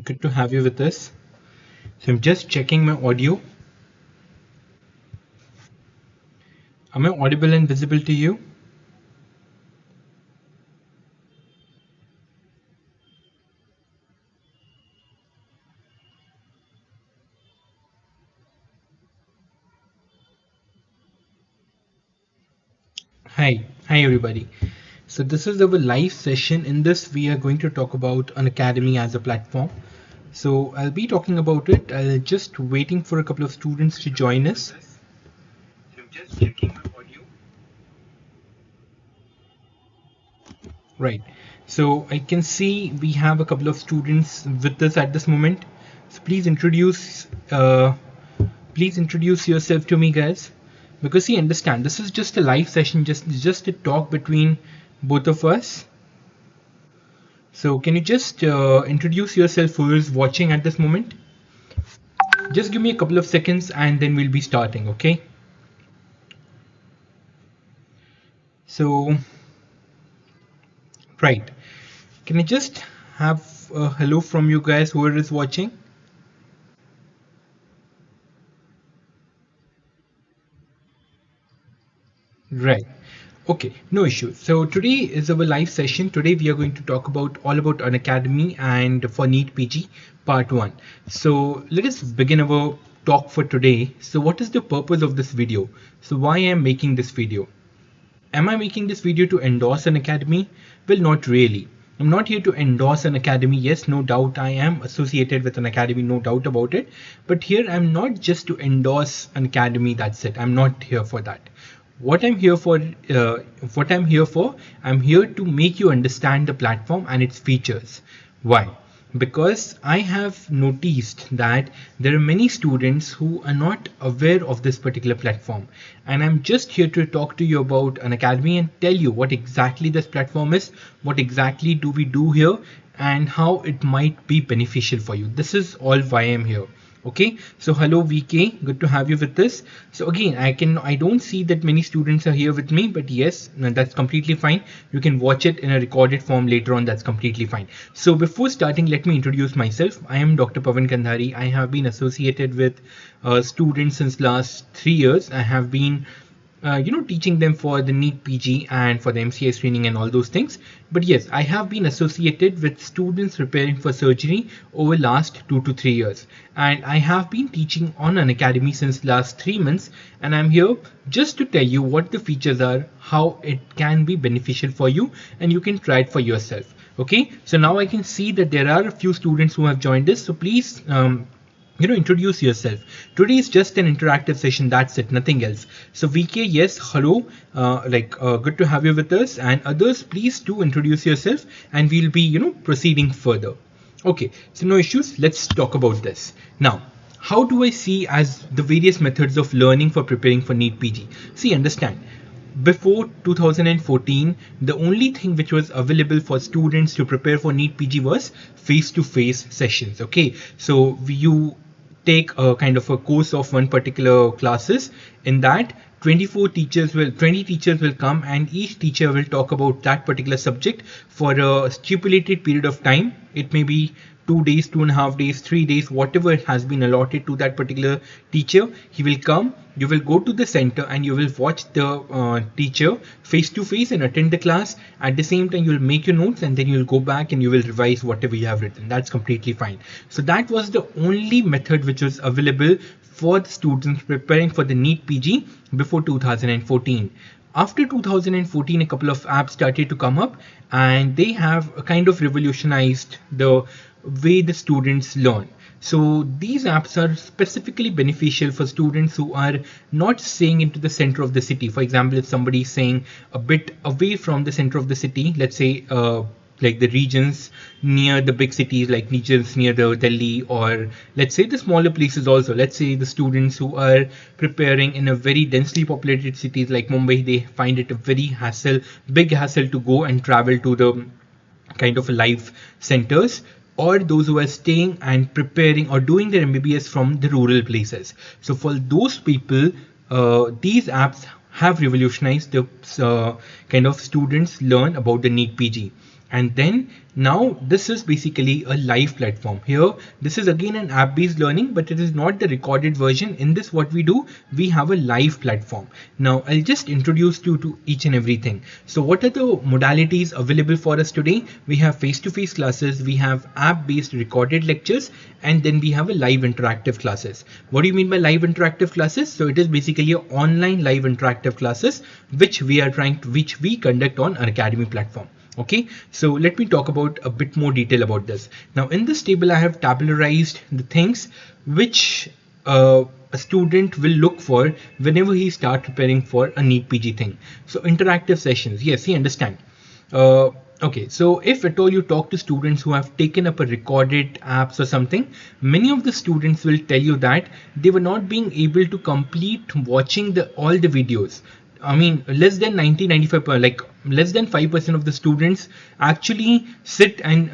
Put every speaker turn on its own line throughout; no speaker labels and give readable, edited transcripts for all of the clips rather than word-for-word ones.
Good to have you with us. So I'm just checking my audio. Am I audible and visible to you? Hi everybody. So this is our live session. In this, we are going to talk about Unacademy as a platform. So I'll be talking about it. I'll just waiting for a couple of students to join us. So I'm just checking my audio. Right. So I can see we have a couple of students with us at this moment. So please introduce yourself to me, guys. Because see, understand this is just a live session, just a talk between both of us. So can you just introduce yourself who is watching at this moment? Just give me a couple of seconds and then we'll be starting, okay? So, right. Can I just have a hello from you guys, whoever is watching? Right. Okay, no issue. So today is our live session. Today we are going to talk about all about Unacademy and for NEET PG part 1. So let us begin our talk for today. So what is the purpose of this video? So why I am making this video? Am I making this video to endorse an academy? Well, not really. I'm not here to endorse an academy. Yes, no doubt I am associated with an academy, no doubt about it. But here I'm not just to endorse an academy, that's it. I'm not here for that. What I'm here for, I'm here to make you understand the platform and its features. Why? Because I have noticed that there are many students who are not aware of this particular platform, and I'm just here to talk to you about an academy and tell you what exactly this platform is, what exactly do we do here, and how it might be beneficial for you. This is all why I'm here. Okay, so hello VK, good to have you with us. So again, I don't see that many students are here with me, but yes, no, that's completely fine. You can watch it in a recorded form later on, that's completely fine. So before starting, let me introduce myself. I am Dr. Pawan Kandhari. I have been associated with students since last 3 years. I have been teaching them for the NEET PG and for the MCS training and all those things. But yes, I have been associated with students preparing for surgery over last 2 to 3 years. And I have been teaching on an academy since last 3 months. And I'm here just to tell you what the features are, how it can be beneficial for you, and you can try it for yourself. Okay, so now I can see that there are a few students who have joined us. So please, introduce yourself. Today is just an interactive session, that's it, nothing else. So VK, yes, hello, good to have you with us, and others, please do introduce yourself and we'll be proceeding further. Okay, so no issues, let's talk about this now. How do I see as the various methods of learning for preparing for NEET PG? See, understand, before 2014, the only thing which was available for students to prepare for NEET PG was face-to-face sessions. Okay, so you take a kind of a course of one particular classes. In that, 20 teachers will come, and each teacher will talk about that particular subject for a stipulated period of time. It may be 2 days, 2.5 days, 3 days, whatever it has been allotted to that particular teacher. He will come, you will go to the center and you will watch the teacher face to face and attend the class. At the same time, you will make your notes and then you will go back and you will revise whatever you have written. That's completely fine. So that was the only method which was available for the students preparing for the NEET PG before 2014. After 2014, a couple of apps started to come up, and they have kind of revolutionized the way the students learn. So these apps are specifically beneficial for students who are not staying into the center of the city. For example, if somebody is staying a bit away from the center of the city, let's say like the regions near the big cities, like regions near the Delhi, or let's say the smaller places also. Let's say the students who are preparing in a very densely populated cities like Mumbai, they find it a very big hassle to go and travel to the kind of live centers, or those who are staying and preparing or doing their MBBS from the rural places. So for those people, these apps have revolutionized the kind of students learn about the NEET PG. And then now this is basically a live platform. Here this is again an app based learning, but it is not the recorded version. In this, what we do, we have a live platform. Now I'll just introduce you to each and everything. So what are the modalities available for us today? We have face-to-face classes, we have app based recorded lectures, and then we have a live interactive classes. What do you mean by live interactive classes? So it is basically an online live interactive classes which we conduct on Unacademy platform. Okay, so let me talk about a bit more detail about this. Now in this table, I have tabularized the things which a student will look for whenever he start preparing for a NEET PG thing. So interactive sessions, yes, he understand. Okay, so if at all you talk to students who have taken up a recorded apps or something, many of the students will tell you that they were not being able to complete watching all the videos. I mean, less than 95%, like less than 5% of the students actually sit and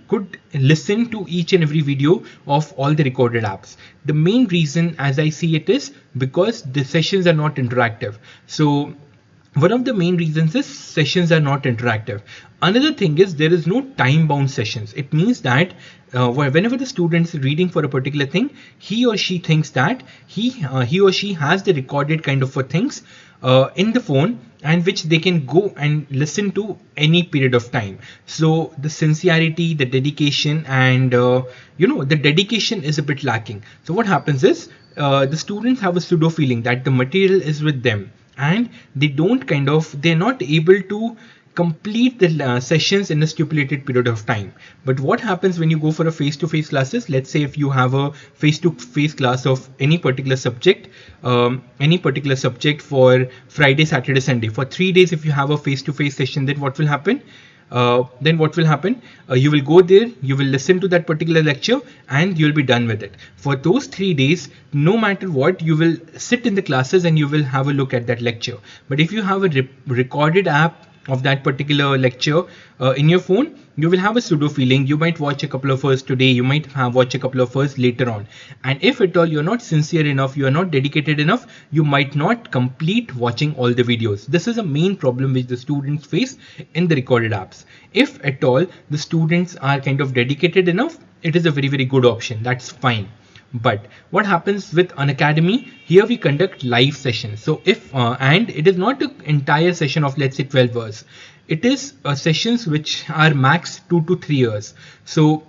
could listen to each and every video of all the recorded apps. The main reason, as I see it, is because the sessions are not interactive. So one of the main reasons is sessions are not interactive. Another thing is there is no time bound sessions. It means that whenever the student is reading for a particular thing, he or she thinks that he or she has the recorded kind of things in the phone, and which they can go and listen to any period of time. So the sincerity, the dedication, and the dedication is a bit lacking. So what happens is the students have a pseudo feeling that the material is with them, and they're not able to complete the sessions in a stipulated period of time. But what happens when you go for a face-to-face classes? Let's say if you have a face-to-face class of any particular subject for Friday, Saturday, Sunday, for 3 days, if you have a face-to-face session, then what will happen? You will go there, you will listen to that particular lecture, and you'll be done with it. For those 3 days, no matter what, you will sit in the classes and you will have a look at that lecture. But if you have a recorded app of that particular lecture in your phone, you will have a pseudo feeling. You might watch a couple of hours today, you might watch a couple of hours later on, and if at all you're not sincere enough, you are not dedicated enough, you might not complete watching all the videos. This is a main problem which the students face in the recorded apps. If at all the students are kind of dedicated enough, it is a very, very good option. That's fine. But what happens with Unacademy? Here we conduct live sessions. So and it is not an entire session of, let's say, 12 hours. It is sessions which are max 2 to 3 hours. So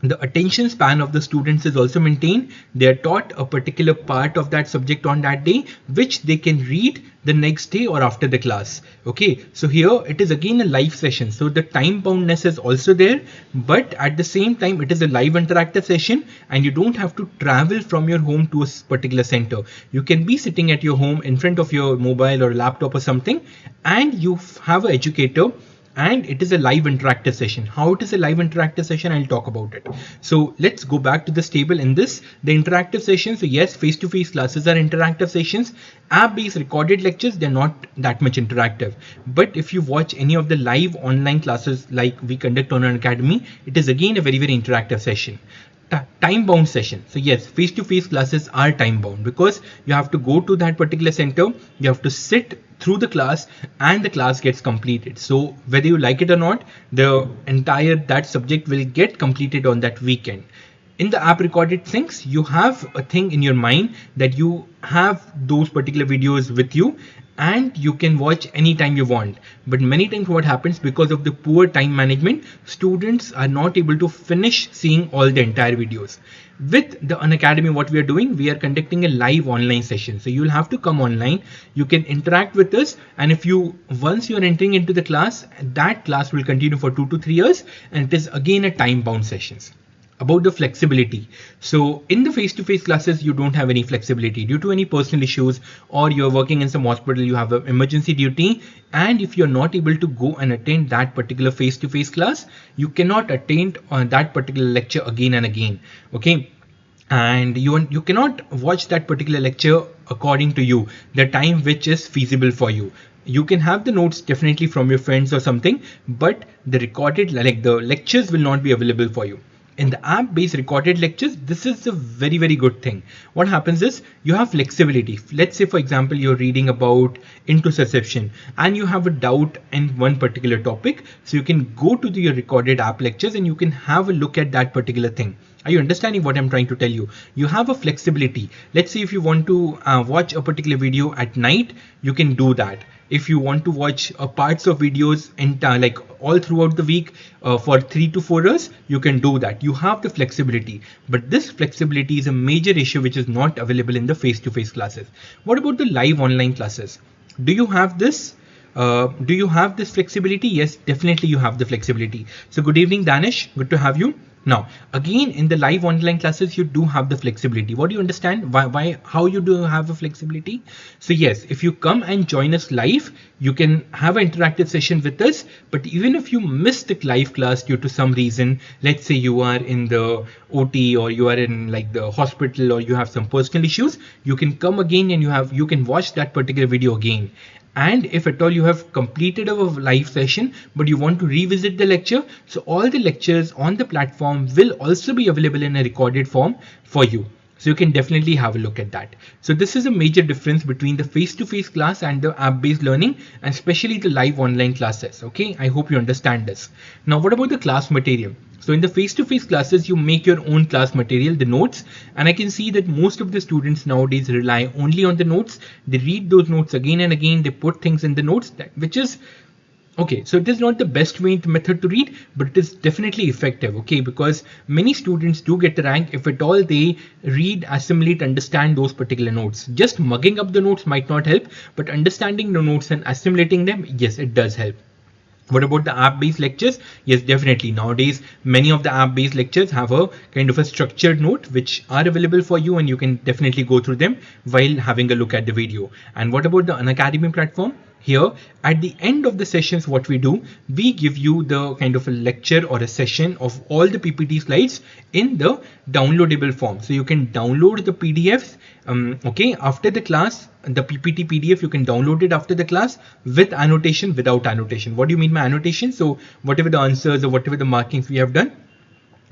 the attention span of the students is also maintained. They are taught a particular part of that subject on that day, which they can read the next day or after the class. Okay, so here it is again a live session. So the time boundness is also there, but at the same time it is a live interactive session, and you don't have to travel from your home to a particular center. You can be sitting at your home in front of your mobile or laptop or something, and you have an educator, and it is a live interactive session. How it is a live interactive session, I'll talk about it. So let's go back to this table. In this, the interactive sessions, so yes, face-to-face classes are interactive sessions. App-based recorded lectures, they're not that much interactive. But if you watch any of the live online classes like we conduct on Unacademy, it is again a very, very interactive session. Time bound session. So yes, face-to-face classes are time bound because you have to go to that particular center, you have to sit through the class, and the class gets completed. So whether you like it or not, the entire that subject will get completed on that weekend. In the app recorded things, you have a thing in your mind that you have those particular videos with you, and you can watch anytime you want. But many times what happens, because of the poor time management, students are not able to finish seeing all the entire videos. With the Unacademy, what we are doing, we are conducting a live online session. So you'll have to come online, you can interact with us, and once you're entering into the class, that class will continue for 2 to 3 years, and it is again a time bound sessions. About the flexibility. So in the face-to-face classes, you don't have any flexibility due to any personal issues, or you're working in some hospital, you have an emergency duty, and if you're not able to go and attend that particular face-to-face class, you cannot attend that particular lecture again and again. Okay, and you cannot watch that particular lecture according to you, the time which is feasible for you. You can have the notes definitely from your friends or something, but the recorded, like the lectures, will not be available for you. In the app-based recorded lectures, this is a very, very good thing. What happens is you have flexibility. Let's say, for example, you're reading about interoception and you have a doubt in one particular topic. So you can go to your recorded app lectures and you can have a look at that particular thing. Are you understanding what I'm trying to tell you? You have a flexibility. Let's say if you want to watch a particular video at night, you can do that. If you want to watch parts of videos like all throughout the week for 3 to 4 hours, you can do that. You have the flexibility, but this flexibility is a major issue which is not available in the face-to-face classes. What about the live online classes? Do you have this? Do you have this flexibility? Yes, definitely you have the flexibility. So good evening, Danish. Good to have you. Now, again, in the live online classes, you do have the flexibility. What do you understand? How you do have a flexibility? So yes, if you come and join us live, you can have an interactive session with us. But even if you miss the live class due to some reason, let's say you are in the OT or you are in like the hospital or you have some personal issues, you can come again and you can watch that particular video again. And if at all you have completed a live session, but you want to revisit the lecture, so all the lectures on the platform will also be available in a recorded form for you. So you can definitely have a look at that. So this is a major difference between the face-to-face class and the app-based learning, and especially the live online classes. Okay, I hope you understand this. Now, what about the class material? So in the face-to-face classes, you make your own class material, the notes, and I can see that most of the students nowadays rely only on the notes. They read those notes again and again. They put things in the notes, which is okay. So it is not the best method to read, but it is definitely effective. Okay, because many students do get the rank if at all they read, assimilate, understand those particular notes. Just mugging up the notes might not help, but understanding the notes and assimilating them, yes, it does help. What about the app-based lectures? Yes, definitely. Nowadays, many of the app-based lectures have a kind of a structured note which are available for you, and you can definitely go through them while having a look at the video. And what about the Unacademy platform? Here, at the end of the sessions, what we do, we give you the kind of a lecture or a session of all the PPT slides in the downloadable form. So you can download the PDFs, okay, after the class, the PPT PDF, you can download it after the class with annotation, without annotation. What do you mean by annotation? So whatever the answers or whatever the markings we have done,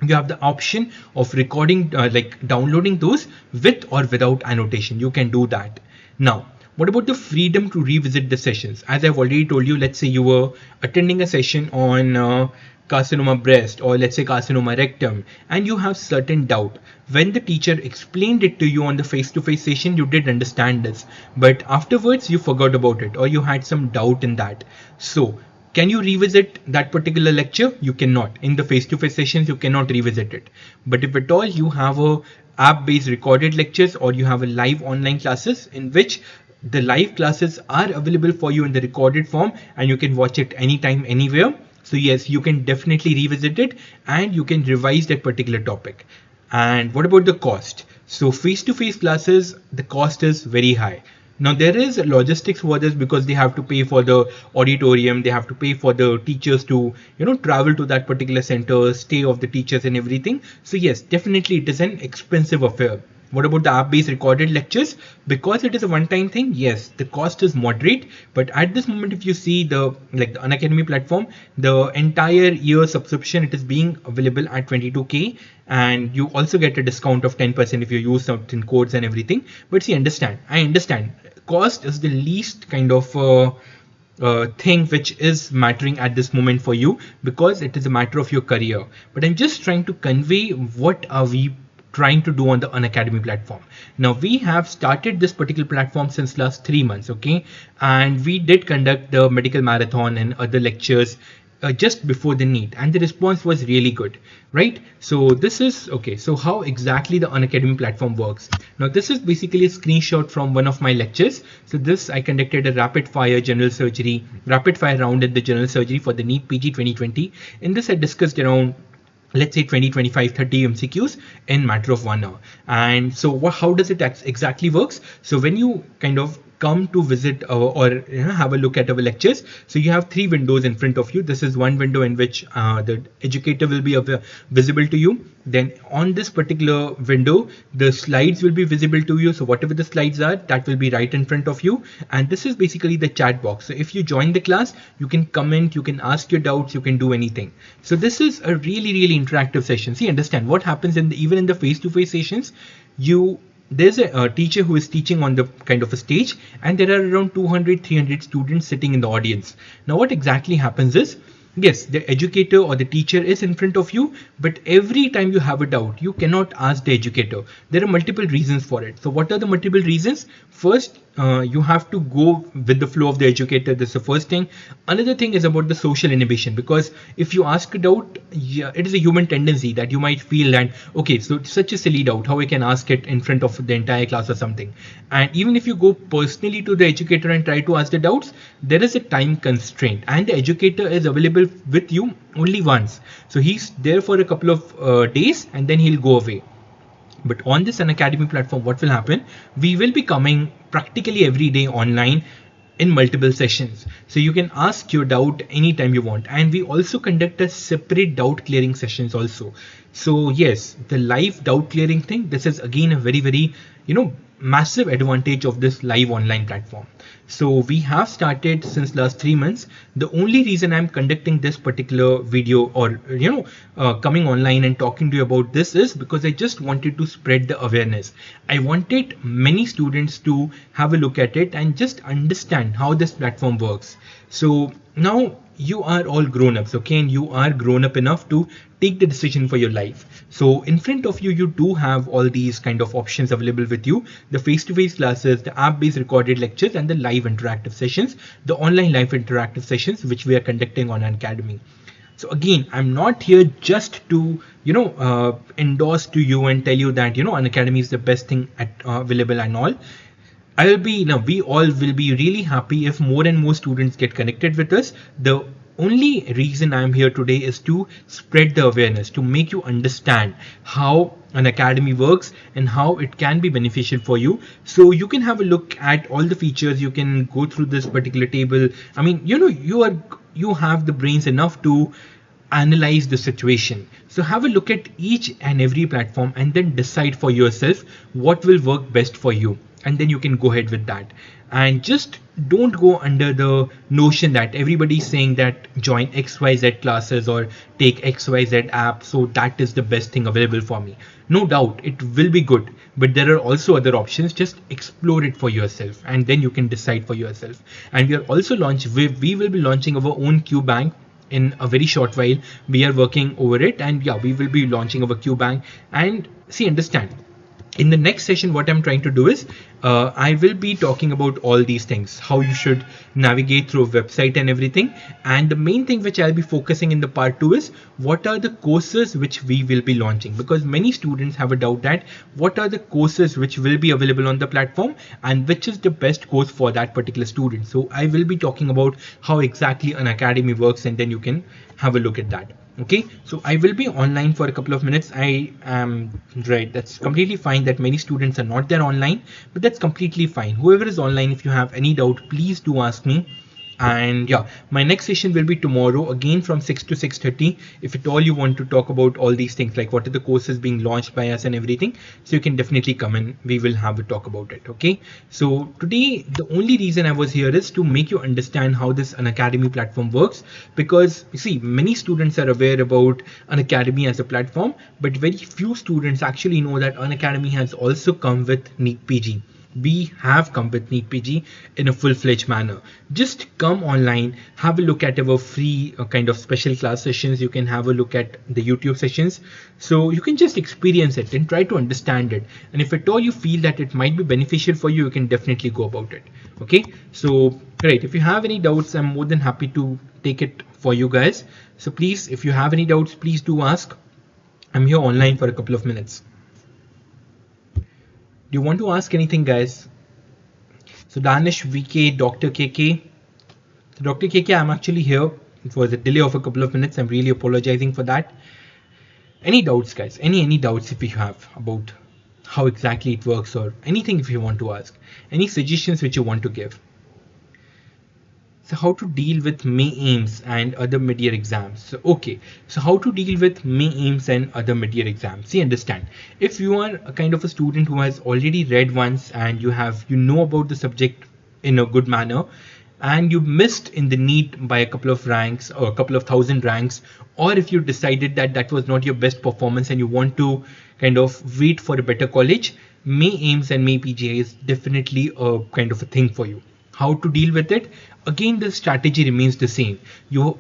you have the option of recording, like downloading those with or without annotation. You can do that. Now, what about the freedom to revisit the sessions? As I've already told you, let's say you were attending a session on carcinoma breast, or let's say carcinoma rectum, and you have certain doubt. When the teacher explained it to you on the face-to-face session, you did understand this, but afterwards you forgot about it or you had some doubt in that. So can you revisit that particular lecture? You cannot. In the face-to-face sessions, you cannot revisit it. But if at all you have a app-based recorded lectures, or you have a live online classes in which the live classes are available for you in the recorded form and you can watch it anytime, anywhere. So yes, you can definitely revisit it and you can revise that particular topic. And what about the cost? So face-to-face classes, the cost is very high. Now there is logistics for this because they have to pay for the auditorium, they have to pay for the teachers to, travel to that particular center, stay of the teachers and everything. So yes, definitely it is an expensive affair. What about the app-based recorded lectures? Because it is a one-time thing, yes, the cost is moderate. But at this moment, if you see the Unacademy platform, the entire year subscription, it is being available at 22K, and you also get a discount of 10% if you use certain codes and everything. But see, I understand. Cost is the least kind of thing which is mattering at this moment for you, because it is a matter of your career. But I'm just trying to convey what are we trying to do on the Unacademy platform. Now we have started this particular platform since last 3 months, okay, and we did conduct the medical marathon and other lectures just before the NEET, and the response was really good, right? So this is okay. So how exactly the Unacademy platform works? Now this is basically a screenshot from one of my lectures. So this, I conducted a rapid fire round in the general surgery for the NEET PG 2020. In this I discussed around, let's say 20, 25, 30 MCQs in matter of 1 hour. And so how does it exactly works? So when you kind of come to visit or have a look at our lectures, so you have 3 windows in front of you. This is one window in which the educator will be visible to you. Then on this particular window, the slides will be visible to you. So whatever the slides are, that will be right in front of you. And this is basically the chat box. So if you join the class, you can comment, you can ask your doubts, you can do anything. So this is a really interactive session. See, understand what happens even in the face-to-face sessions. There's a teacher who is teaching on the kind of a stage, and there are around 200-300 students sitting in the audience. Now what exactly happens is, yes, the educator or the teacher is in front of you, but every time you have a doubt, you cannot ask the educator. There are multiple reasons for it. So what are the multiple reasons? First, you have to go with the flow of the educator. That's the first thing. Another thing is about the social inhibition, because if you ask a doubt, yeah, it is a human tendency that you might feel that, okay, so it's such a silly doubt, how I can ask it in front of the entire class or something. And even if you go personally to the educator and try to ask the doubts, there is a time constraint, and the educator is available with you only once. So he's there for a couple of days and then he'll go away. But on this Unacademy platform, what will happen? We will be coming practically every day online in multiple sessions. So you can ask your doubt anytime you want. And we also conduct a separate doubt clearing sessions also. So yes, the live doubt clearing thing, this is again a very, massive advantage of this live online platform. So we have started since last 3 months. The only reason I'm conducting this particular video or, coming online and talking to you about this is because I just wanted to spread the awareness. I wanted many students to have a look at it and just understand how this platform works. So now you are all grown-ups, okay, and you are grown up enough to take the decision for your life. So in front of you, you do have all these kind of options available with you: the face-to-face classes, the app-based recorded lectures, and the live interactive sessions, the online live interactive sessions, which we are conducting on Unacademy. So again, I'm not here just to, endorse to you and tell you that, Unacademy is the best thing available and all. We all will be really happy if more and more students get connected with us. The only reason I'm here today is to spread the awareness, to make you understand how Unacademy works and how it can be beneficial for you. So you can have a look at all the features. You can go through this particular table. I mean, you have the brains enough to analyze the situation. So have a look at each and every platform and then decide for yourself what will work best for you. And then you can go ahead with that. And just don't go under the notion that everybody's saying that join XYZ classes or take XYZ app, so that is the best thing available for me. No doubt, it will be good, but there are also other options. Just explore it for yourself and then you can decide for yourself. And we will be launching our own Q bank in a very short while. We are working over it, and yeah, we will be launching our Q bank. And see, understand, in the next session, what I'm trying to do is I will be talking about all these things, how you should navigate through a website and everything. And the main thing which I'll be focusing in the part 2 is what are the courses which we will be launching, because many students have a doubt that what are the courses which will be available on the platform and which is the best course for that particular student. So I will be talking about how exactly Unacademy works, and then you can have a look at that. Okay, so I will be online for a couple of minutes. I am right. That's completely fine that many students are not there online, but that's completely fine. Whoever is online, if you have any doubt, please do ask me. And yeah, my next session will be tomorrow again from 6 to 6:30. If at all you want to talk about all these things, like what are the courses being launched by us and everything, so you can definitely come in. We will have a talk about it. Okay, so today the only reason I was here is to make you understand how this Unacademy platform works, because you see, many students are aware about Unacademy as a platform, but very few students actually know that Unacademy has also come with NEET PG. We have come with NEET PG in a full-fledged manner. Just come online, have a look at our free kind of special class sessions. You can have a look at the YouTube sessions, so you can just experience it and try to understand it. And if at all you feel that it might be beneficial for you, you can definitely go about it. Okay, so great. If you have any doubts, I'm more than happy to take it for you guys. So please, if you have any doubts, please do ask. I'm here online for a couple of minutes. Do you want to ask anything, guys? So Danish, VK, Dr. KK. So Dr. KK, I'm actually here. It was a delay of a couple of minutes. I'm really apologizing for that. Any doubts, guys? Any doubts if you have about how exactly it works, or anything if you want to ask. Any suggestions which you want to give. So how to deal with May aims and other mid-year exams. So okay, so how to deal with May aims and other mid-year exams. See, understand, if you are a kind of a student who has already read once and you know about the subject in a good manner, and you missed in the NEET by a couple of ranks or a couple of thousand ranks, or if you decided that that was not your best performance and you want to kind of wait for a better college, May aims and May PGA is definitely a kind of a thing for you. How to deal with it? Again, the strategy remains the same.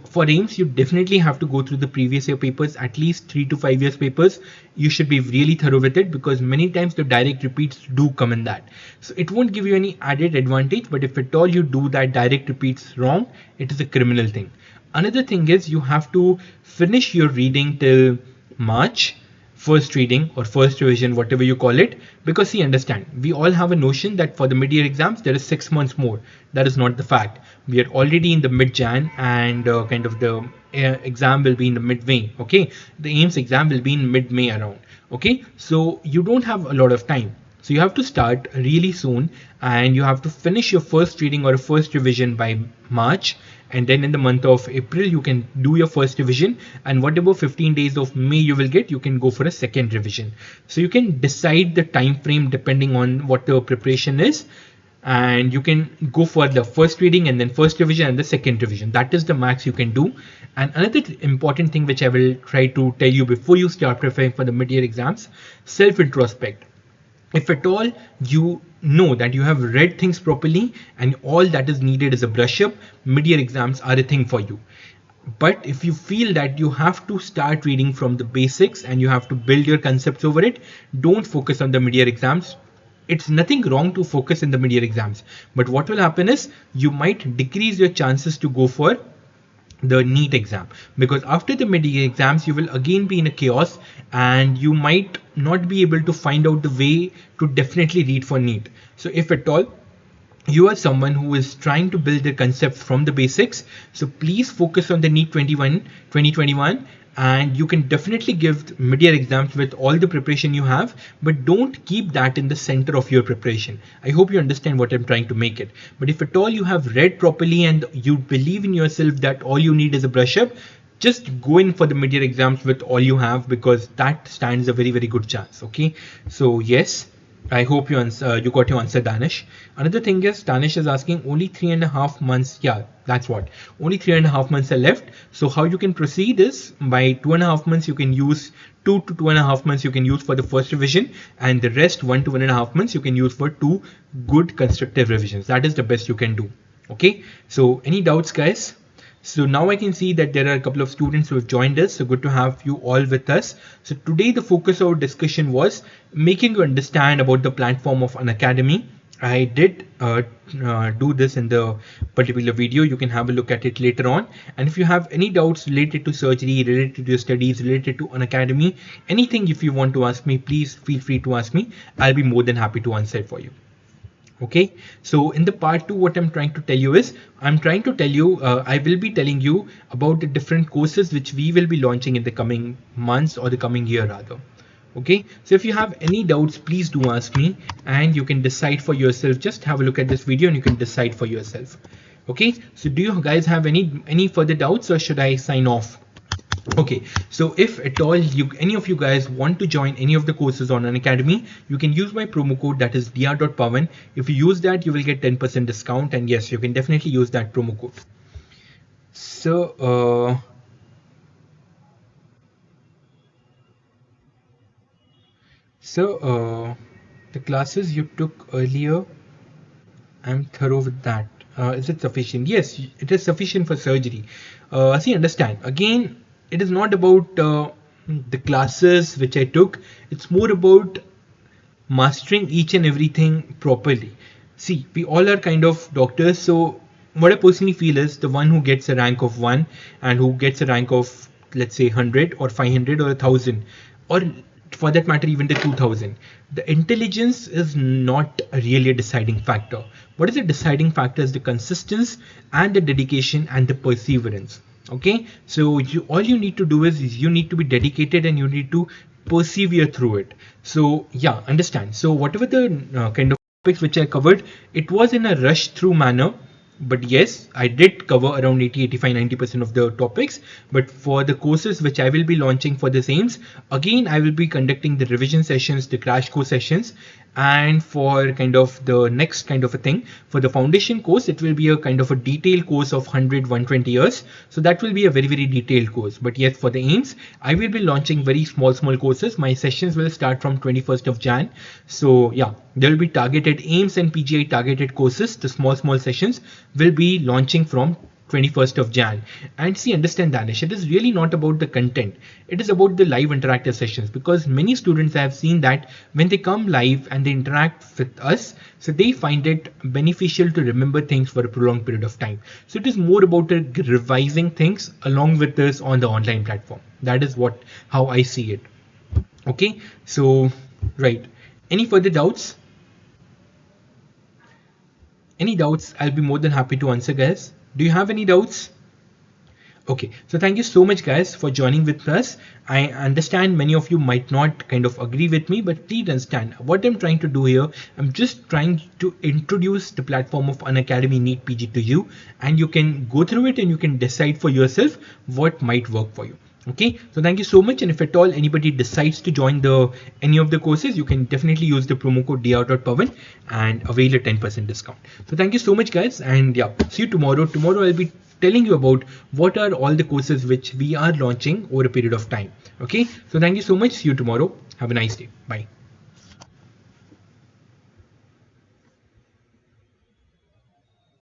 For aims, you definitely have to go through the previous year papers, at least 3 to 5 years papers. You should be really thorough with it, because many times the direct repeats do come in that. So it won't give you any added advantage, but if at all you do that direct repeats wrong, it is a criminal thing. Another thing is you have to finish your reading till March, first reading or first revision, whatever you call it, because see, understand, we all have a notion that for the mid-year exams there is 6 months more. That is not the fact. We are already in the mid-Jan, and kind of the exam will be in the mid-May. Okay, the aims exam will be in mid-May around. Okay, so you don't have a lot of time. So you have to start really soon, and you have to finish your first reading or first revision by March, and then in the month of April you can do your first revision, and whatever 15 days of May you will get, you can go for a second revision. So you can decide the time frame depending on what the preparation is, and you can go for the first reading and then first revision and the second revision. That is the max you can do. And another important thing which I will try to tell you before you start preparing for the mid-year exams: self introspect. If at all you know that you have read things properly and all that is needed is a brush up, mid-year exams are a thing for you. But if you feel that you have to start reading from the basics and you have to build your concepts over it, don't focus on the mid-year exams. It's nothing wrong to focus in the mid-year exams, but what will happen is you might decrease your chances to go for the NEET exam, because after the mid-year exams you will again be in a chaos and you might not be able to find out the way to definitely read for NEET. So if at all you are someone who is trying to build the concepts from the basics, so please focus on the NEET 2021, and you can definitely give mid-year exams with all the preparation you have, but don't keep that in the center of your preparation. I hope you understand what I'm trying to make it. But if at all you have read properly and you believe in yourself that all you need is a brush up, just go in for the mid-year exams with all you have, because that stands a very, very good chance. Okay, so yes, I hope you got your answer, Danish. Another thing is, Danish is asking only 3.5 months. Yeah, that's what. Only 3.5 months are left. So how you can proceed is, by 2.5 months you can use 2 to 2.5 months you can use for the first revision, and the rest 1 to 1.5 months you can use for 2 good constructive revisions. That is the best you can do. Okay. So any doubts, guys? So now I can see that there are a couple of students who have joined us. So good to have you all with us. So today the focus of our discussion was making you understand about the platform of Unacademy. I did do this in the particular video. You can have a look at it later on. And if you have any doubts related to surgery, related to your studies, related to Unacademy, anything if you want to ask me, please feel free to ask me. I'll be more than happy to answer it for you. Okay, so in the part 2, what I'm trying to tell you is, I will be telling you about the different courses which we will be launching in the coming months, or the coming year rather. Okay, so if you have any doubts, please do ask me, and you can decide for yourself. Just have a look at this video and you can decide for yourself. Okay, so do you guys have any further doubts, or should I sign off? Okay, so if at all any of you guys want to join any of the courses on Unacademy, you can use my promo code, that is Dr.Pawan. If you use that, you will get 10% discount, and yes, you can definitely use that promo code. So the classes you took earlier, I'm thorough with that. Is it sufficient? Yes, it is sufficient for surgery. See, understand, again, it is not about the classes which I took. It's more about mastering each and everything properly. See, we all are kind of doctors. So what I personally feel is, the one who gets a rank of 1 and who gets a rank of, let's say, 100 or 500 or 1000, or for that matter even the 2000, the intelligence is not really a deciding factor. What is the deciding factor is the consistency and the dedication and the perseverance. Okay, so all you need to do is you need to be dedicated and you need to persevere through it. So yeah, understand. So whatever the kind of topics which I covered, it was in a rush through manner, but yes, I did cover around 80, 85, 90% of the topics. But for the courses which I will be launching for the same, again, I will be conducting the revision sessions, the crash course sessions. And for kind of the next kind of a thing, for the foundation course, it will be a kind of a detailed course of 100, 120 years. So that will be a very, very detailed course. But yes, for the aims, I will be launching very small courses. My sessions will start from 21st of Jan. So yeah, there will be targeted aims and PGI targeted courses. The small sessions will be launching from 21st of Jan. And see, understand, Danish, it is really not about the content. It is about the live interactive sessions, because many students have seen that when they come live and they interact with us, so they find it beneficial to remember things for a prolonged period of time. So it is more about revising things along with this on the online platform. That is how I see it. Okay, so right. Any further doubts? Any doubts? I'll be more than happy to answer, guys. Do you have any doubts? Okay, so thank you so much, guys, for joining with us. I understand many of you might not kind of agree with me, but please understand what I'm trying to do here. I'm just trying to introduce the platform of Unacademy NEET PG to you, and you can go through it and you can decide for yourself what might work for you. Okay, so thank you so much. And if at all anybody decides to join any of the courses, you can definitely use the promo code Dr.Pawan and avail a 10% discount. So thank you so much, guys, and yeah, see you tomorrow. Tomorrow I'll be telling you about what are all the courses which we are launching over a period of time. Okay, so thank you so much. See you tomorrow. Have a nice day. Bye.